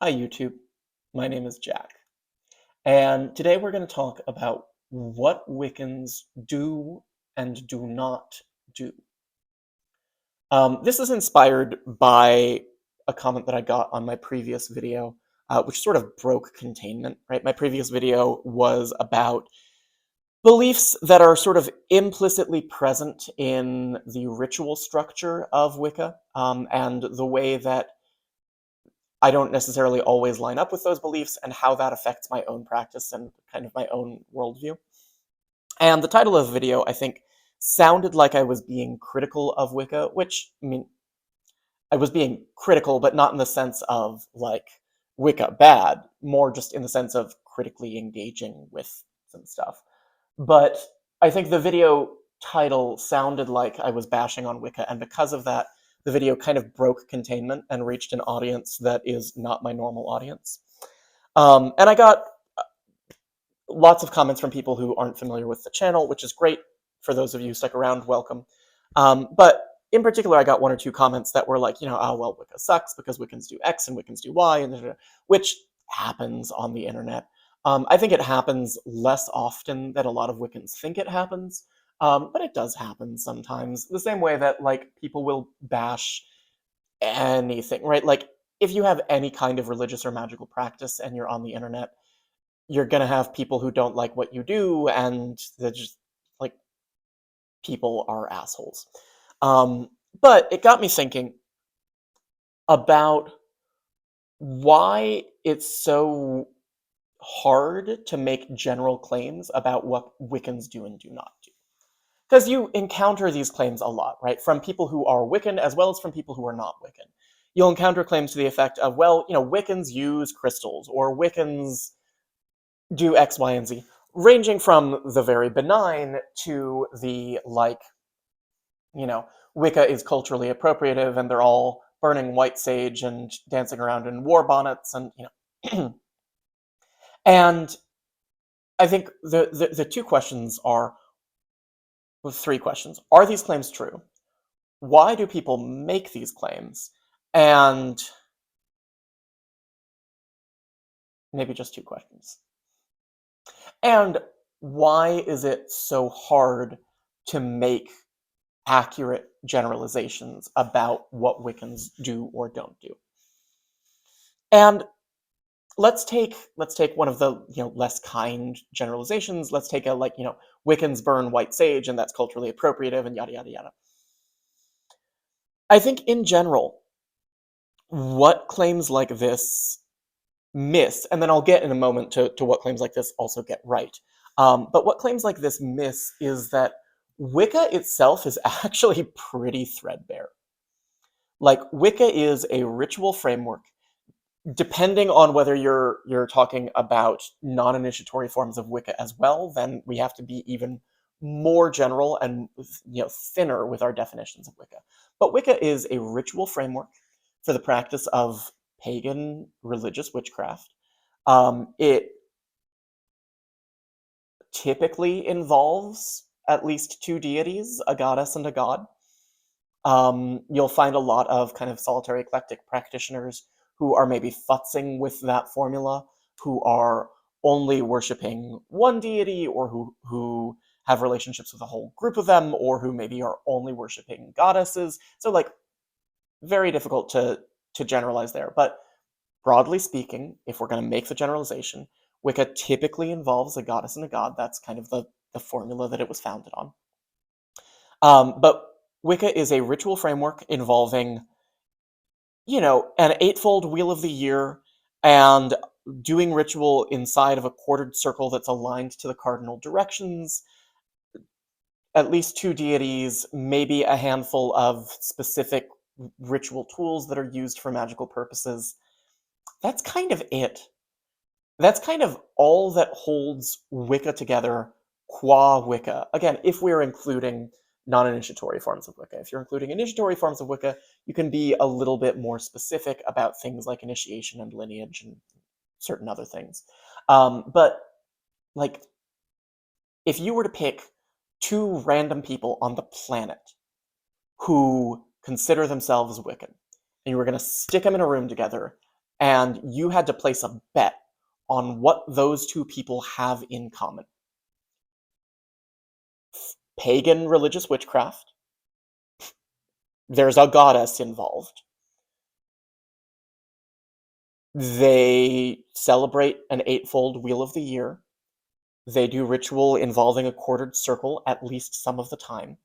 Hi, YouTube. My name is Jack, and today we're going to talk about what Wiccans do and do not do. This is inspired by a comment that I got on my previous video, which sort of broke containment, right? My previous video was about beliefs that are sort of implicitly present in the ritual structure of Wicca, and the way that I don't necessarily always line up with those beliefs and how that affects my own practice and kind of my own worldview. And the title of the video, I think, sounded like I was being critical of Wicca, which, I mean, I was being critical, but not in the sense of, like, Wicca bad, more just in the sense of critically engaging with some stuff. But I think the video title sounded like I was bashing on Wicca, and because of that, the video kind of broke containment and reached an audience that is not my normal audience. And I got lots of comments from people who aren't familiar with the channel, which is great. For those of you who stuck around, welcome. But in particular, I got one or two comments that were like, oh, well, Wicca sucks because Wiccans do X and Wiccans do Y, and which happens on the internet. I think it happens less often than a lot of Wiccans think it happens, but it does happen sometimes. The same way that, like, people will bash anything, right? Like, if you have any kind of religious or magical practice and you're on the internet, you're gonna have people who don't like what you do, and they're just, like, people are assholes. But it got me thinking about why it's so hard to make general claims about what Wiccans do and do not do. Because you encounter these claims a lot, right? From people who are Wiccan as well as from people who are not Wiccan. You'll encounter claims to the effect of, well, Wiccans use crystals, or Wiccans do X, Y, and Z, ranging from the very benign to the, like, Wicca is culturally appropriative and they're all burning white sage and dancing around in war bonnets, and, and I think the two questions are, well, three questions. Are these claims true? Why do people make these claims? And maybe just two questions. And why is it so hard to make accurate generalizations about what Wiccans do or don't do? And let's take one of the less kind generalizations. Let's take a, like, Wiccans burn white sage and that's culturally appropriative and yada yada yada. I think in general, what claims like this miss, and then I'll get in a moment to what claims like this also get right. But what claims like this miss is that Wicca itself is actually pretty threadbare. Like, Wicca is a ritual framework. Depending on whether you're talking about non-initiatory forms of Wicca as well, then we have to be even more general and thinner with our definitions of Wicca. But Wicca is a ritual framework for the practice of pagan religious witchcraft. It typically involves at least two deities, a goddess and a god. You'll find a lot of kind of solitary eclectic practitioners who are maybe futzing with that formula, who are only worshiping one deity, or who have relationships with a whole group of them, or who maybe are only worshiping goddesses. So, like, very difficult to generalize there. But broadly speaking, if we're going to make the generalization, Wicca typically involves a goddess and a god. That's kind of the formula that it was founded on. But Wicca is a ritual framework involving, an eightfold wheel of the year and doing ritual inside of a quartered circle that's aligned to the cardinal directions, at least two deities, maybe a handful of specific ritual tools that are used for magical purposes. That's kind of it. That's kind of all that holds Wicca together qua Wicca. Again, if we're including non-initiatory forms of Wicca. If you're including initiatory forms of Wicca, you can be a little bit more specific about things like initiation and lineage and certain other things. But, like, if you were to pick two random people on the planet who consider themselves Wiccan, and you were going to stick them in a room together and you had to place a bet on what those two people have in common. Pagan religious witchcraft. There's a goddess involved. They celebrate an eightfold wheel of the year. They do ritual involving a quartered circle at least some of the time.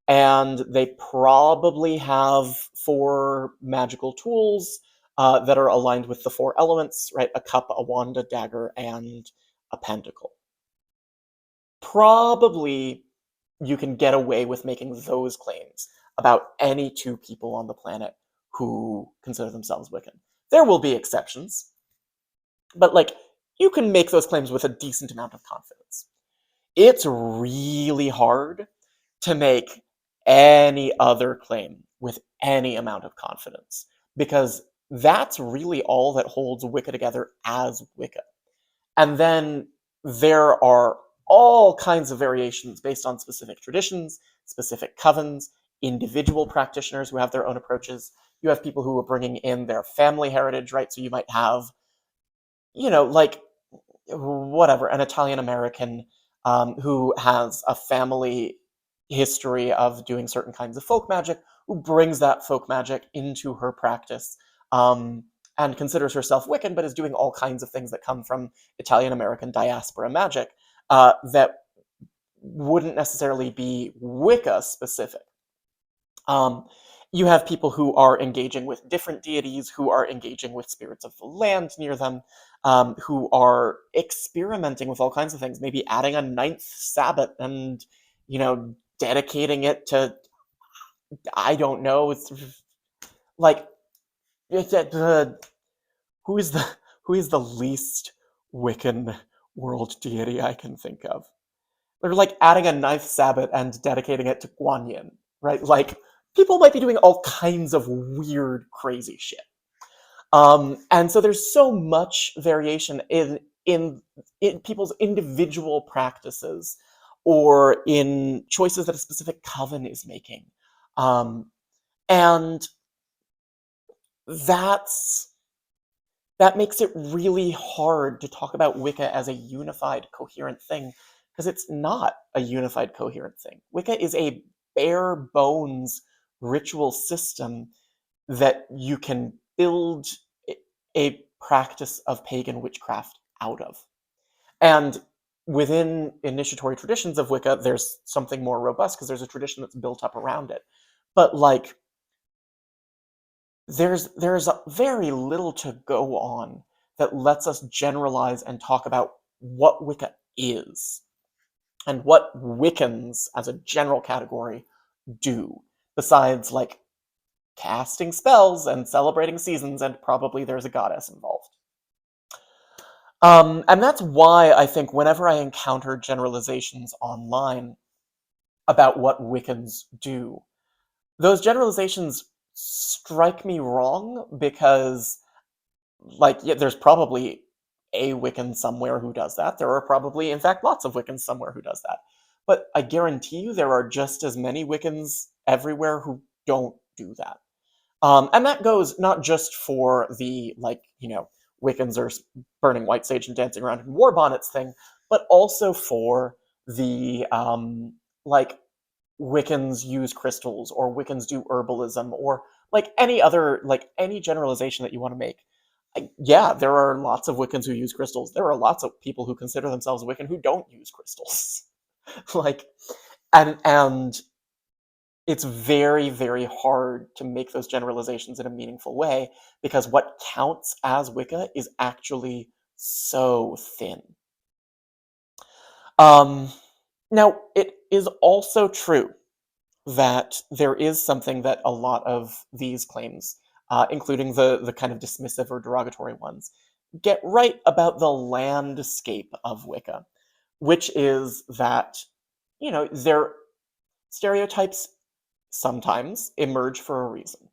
And they probably have four magical tools that are aligned with the four elements, right? A cup, a wand, a dagger, and a pentacle. Probably you can get away with making those claims about any two people on the planet who consider themselves Wiccan. There will be exceptions, but like you can make those claims with a decent amount of confidence. It's really hard to make any other claim with any amount of confidence because that's really all that holds Wicca together as Wicca. And then there are all kinds of variations based on specific traditions, specific covens, individual practitioners who have their own approaches. You have people who are bringing in their family heritage, right? So you might have, like whatever, an Italian American who has a family history of doing certain kinds of folk magic, who brings that folk magic into her practice and considers herself Wiccan, but is doing all kinds of things that come from Italian American diaspora magic that wouldn't necessarily be Wicca specific. You have people who are engaging with different deities, who are engaging with spirits of the land near them, who are experimenting with all kinds of things, maybe adding a ninth Sabbath and, dedicating it to, I don't know, it's like, who is the least Wiccan world deity I can think of? They're like adding a ninth Sabbath and dedicating it to Guan Yin, right? Like, people might be doing all kinds of weird, crazy shit. And so there's so much variation in people's individual practices or in choices that a specific coven is making. And that makes it really hard to talk about Wicca as a unified, coherent thing, because it's not a unified, coherent thing. Wicca is a bare bones ritual system that you can build a practice of pagan witchcraft out of. And within initiatory traditions of Wicca, there's something more robust because there's a tradition that's built up around it. But like, there's very little to go on that lets us generalize and talk about what Wicca is and what Wiccans as a general category do, besides like casting spells and celebrating seasons, and probably there's a goddess involved. And that's why I think whenever I encounter generalizations online about what Wiccans do, those generalizations strike me wrong because, like, yeah, there's probably a Wiccan somewhere who does that. There are probably, in fact, lots of Wiccans somewhere who does that. But I guarantee you there are just as many Wiccans everywhere who don't do that. And that goes not just for the, like, Wiccans are burning white sage and dancing around in war bonnets thing, but also for the, like, Wiccans use crystals, or Wiccans do herbalism, or like any other, like any generalization that you want to make. Yeah, there are lots of Wiccans who use crystals. There are lots of people who consider themselves Wiccan who don't use crystals. Like, and it's very, very hard to make those generalizations in a meaningful way because what counts as Wicca is actually so thin. Now, it is also true that there is something that a lot of these claims, including the kind of dismissive or derogatory ones, get right about the landscape of Wicca, which is that, their stereotypes sometimes emerge for a reason.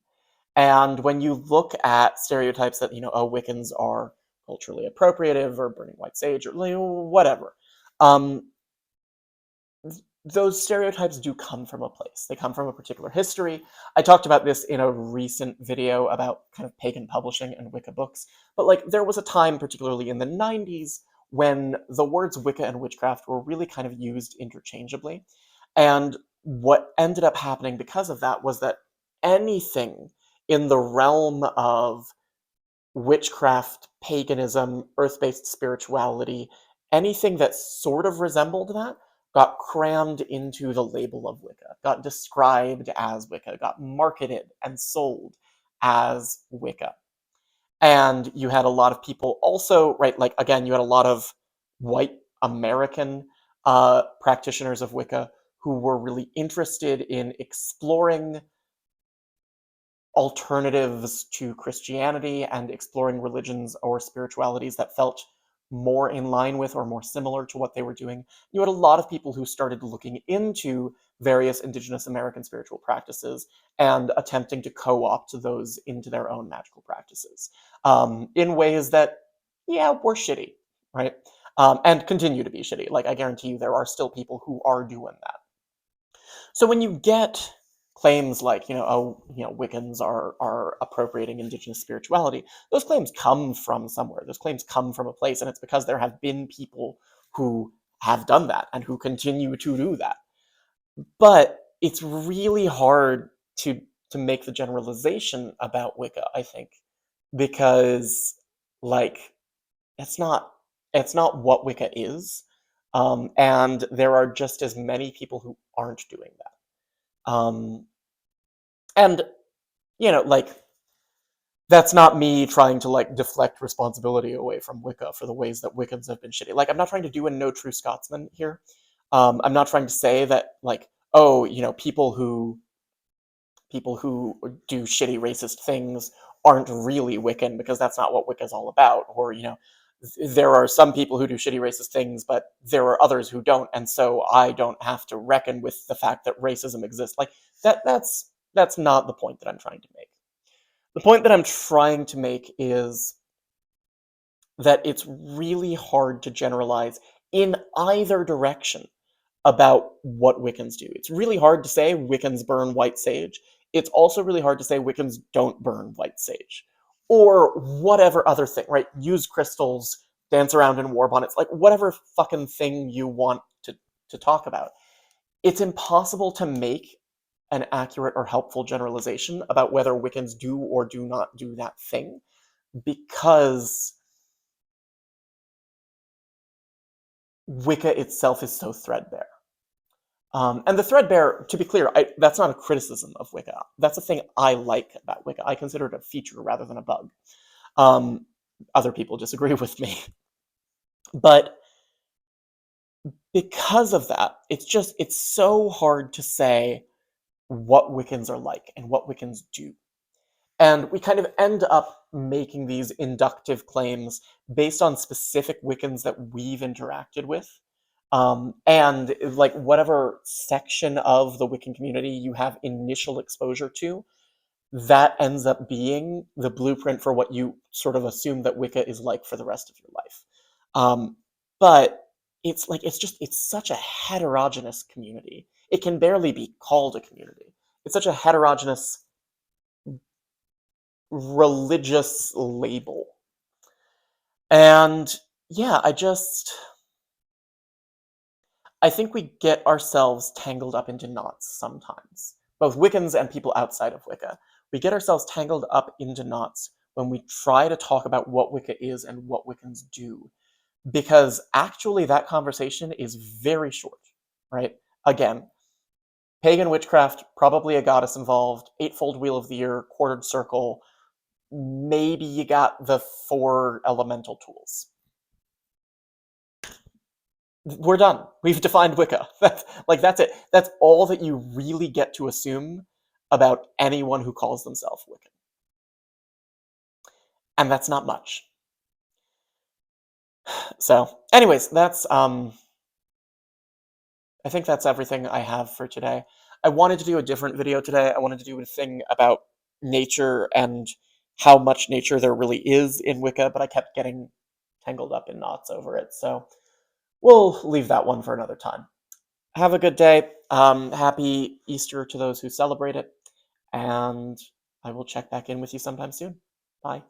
And when you look at stereotypes that, Wiccans are culturally appropriative or burning white sage or whatever, those stereotypes do come from a place. They come from a particular history. I talked about this in a recent video about kind of pagan publishing and Wicca books, but like there was a time, particularly in the 90s, when the words Wicca and witchcraft were really kind of used interchangeably. And what ended up happening because of that was that anything in the realm of witchcraft, paganism, earth-based spirituality, anything that sort of resembled that got crammed into the label of Wicca, got described as Wicca, got marketed and sold as Wicca. And you had a lot of people also, right, like again, you had a lot of white American practitioners of Wicca who were really interested in exploring alternatives to Christianity and exploring religions or spiritualities that felt more in line with or more similar to what they were doing. You had a lot of people who started looking into various indigenous American spiritual practices and attempting to co-opt those into their own magical practices in ways that, yeah, were shitty, right? And continue to be shitty. Like, I guarantee you there are still people who are doing that. So when you get claims like, oh, Wiccans are appropriating indigenous spirituality, those claims come from somewhere. Those claims come from a place, and it's because there have been people who have done that and who continue to do that. But it's really hard to make the generalization about Wicca, I think, because like it's not what Wicca is, and there are just as many people who aren't doing that. And, like, that's not me trying to, like, deflect responsibility away from Wicca for the ways that Wiccans have been shitty. Like, I'm not trying to do a no true Scotsman here. I'm not trying to say that, like, oh, people who do shitty racist things aren't really Wiccan, because that's not what Wicca's all about. Or, there are some people who do shitty racist things, but there are others who don't, and so I don't have to reckon with the fact that racism exists. Like, that's not the point that I'm trying to make. The point that I'm trying to make is that it's really hard to generalize in either direction about what Wiccans do. It's really hard to say Wiccans burn white sage. It's also really hard to say Wiccans don't burn white sage. Or whatever other thing, right? Use crystals, dance around in war bonnets, like whatever fucking thing you want to talk about. It's impossible to make an accurate or helpful generalization about whether Wiccans do or do not do that thing, because Wicca itself is so threadbare. And the threadbare, to be clear, that's not a criticism of Wicca. That's a thing I like about Wicca. I consider it a feature rather than a bug. Other people disagree with me. But because of that, it's so hard to say what Wiccans are like and what Wiccans do. And we kind of end up making these inductive claims based on specific Wiccans that we've interacted with. And like whatever section of the Wiccan community you have initial exposure to, that ends up being the blueprint for what you sort of assume that Wicca is like for the rest of your life. But it's such a heterogeneous community. It can barely be called a community. It's such a heterogeneous religious label. And yeah, I think we get ourselves tangled up into knots sometimes. Both Wiccans and people outside of Wicca. We get ourselves tangled up into knots when we try to talk about what Wicca is and what Wiccans do. Because actually that conversation is very short, right? Again, pagan witchcraft, probably a goddess involved, eightfold wheel of the year, quartered circle, maybe you got the 4 elemental tools. We're done. We've defined Wicca. That's it. That's all that you really get to assume about anyone who calls themselves Wiccan. And that's not much. So, anyways, I think that's everything I have for today. I wanted to do a different video today. I wanted to do a thing about nature and how much nature there really is in Wicca, but I kept getting tangled up in knots over it. So we'll leave that one for another time. Have a good day. Happy Easter to those who celebrate it, and I will check back in with you sometime soon. Bye.